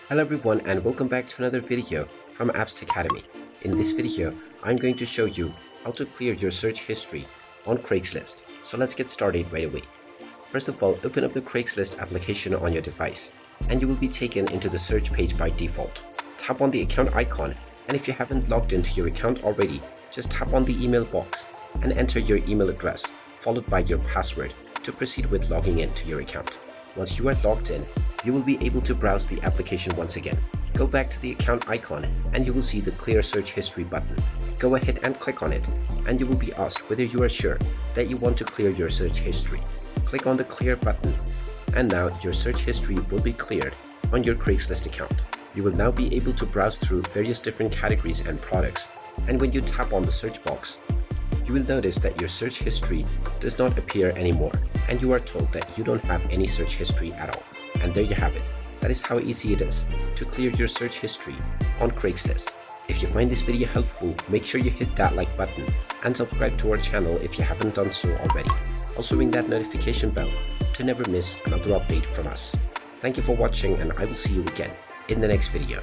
Hello everyone and welcome back to another video from Apps Academy. In this video, I'm going to show you how to clear your search history on Craigslist. So let's get started right away. First of all, open up the Craigslist application on your device and you will be taken into the search page by default. Tap on the account icon, and if you haven't logged into your account already, just tap on the email box and enter your email address followed by your password to proceed with logging into your account. Once you are logged in, you will be able to browse the application once again. Go back to the account icon and you will see the Clear Search History button. Go ahead and click on it and you will be asked whether you are sure that you want to clear your search history. Click on the Clear button and now your search history will be cleared on your Craigslist account. You will now be able to browse through various different categories and products, and when you tap on the search box, you will notice that your search history does not appear anymore and you are told that you don't have any search history at all. And there you have it. That is how easy it is to clear your search history on Craigslist. If you find this video helpful, make sure you hit that like button and subscribe to our channel if you haven't done so already. Also ring that notification bell to never miss another update from us. Thank you for watching and I will see you again in the next video.